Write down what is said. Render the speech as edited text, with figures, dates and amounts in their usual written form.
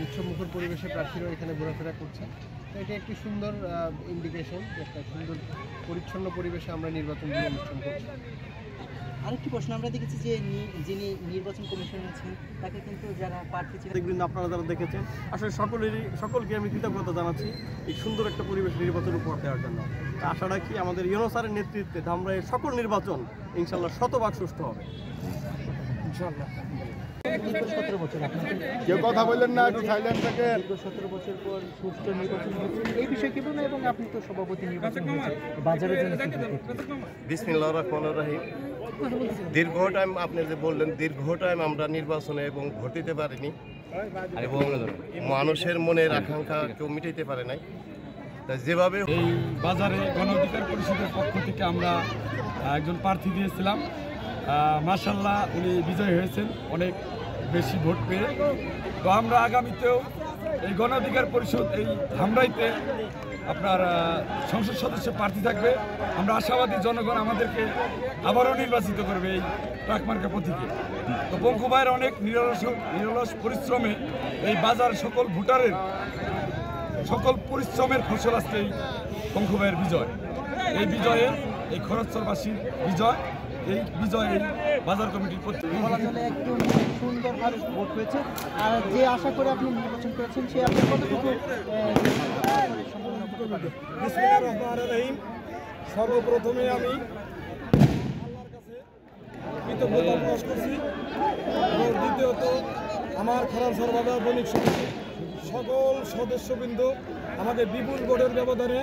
উৎসবমুখর পরিবেশে প্রার্থীরাও এখানে ঘোরাফেরা করছে। তো এটা একটি সুন্দর ইন্ডিকেশন, একটা সুন্দর পরিচ্ছন্ন পরিবেশে আমরা নির্বাচনগুলো অনুষ্ঠান করছি। আরেকটি প্রশ্ন, আমরা দেখেছি যে যিনি নির্বাচন কমিশন আছেন তাকে কিন্তু যারা প্রার্থী ছিলেন, দেখবেন আপনারা যারা দেখেছেন, আসলে সকলকে আমি কৃতজ্ঞতা জানাচ্ছি এই সুন্দর একটা পরিবেশ নির্বাচন উপহার দেওয়ার জন্য। আশা রাখি আমাদের ইউনূস স্যারের নেতৃত্বে ধামরাইয়ের সকল নির্বাচন ইনশাল্লাহ শতভাগ সুষ্ঠু হবে ইনশাল্লাহ। 17 বছর কেউ কথা বললেন না, একটু সাইলেন্ট থাকেন। 17 বছর পর সুষ্ঠু নির্বাচন হচ্ছে, এই বিষয়ে কি বলবেন? এবং আপনি তো সভাপতি নির্বাচন হয়েছে, বাজারের জন্য বিসমিল্লাহির রহমানির রহিম। দীর্ঘ টাইম আপনি যে বললেন, দীর্ঘ টাইম আমরা নির্বাচনে এবং ভোট দিতে পারিনি এবং মানুষের মনের আকাঙ্ক্ষা কেউ মিটাইতে পারে নাই। যেভাবে এই বাজারে গণ অধিকার পরিষদের পক্ষ থেকে আমরা একজন প্রার্থী দিয়েছিলাম, মাশাআল্লাহ উনি বিজয়ী হয়েছেন অনেক বেশি ভোট পেয়ে। তো আমরা আগামীতেও এই গণ অধিকার পরিষদ এই ধামরাইতে আপনার সংসদ সদস্য প্রার্থী থাকবে। আমরা আশাবাদী জনগণ আমাদেরকে আবারও নির্বাচিত করবে এই ট্রাক মার্কা প্রতীকে। তো পঙ্কু ভাইয়ের অনেক নিরলস পরিশ্রমে এই বাজার সকল ভোটারের সকল পরিশ্রমের ফসল আসছে এই পঙ্কু ভাইয়ের বিজয়। এই বিজয়ে এই খরচরবাসীর বিজয়, এই বিজয় এই বাজার কমিটির বলা চলে একটু সুন্দরভাবে ভোট হয়েছে। আর যে আশা করে আপনি নির্বাচন করেছেন সে আপনি কতটুকু বিসমিল্লাহির রহমানির রহিম। সর্বপ্রথমে আমি আল্লাহর কাছে কৃতজ্ঞতা প্রকাশ করছি এবং দ্বিতীয়ত আমার খরালসর বাজার বণিক সমিতির সকল সদস্যবৃন্দ আমাকে বিপুল ভোটের ব্যবধানে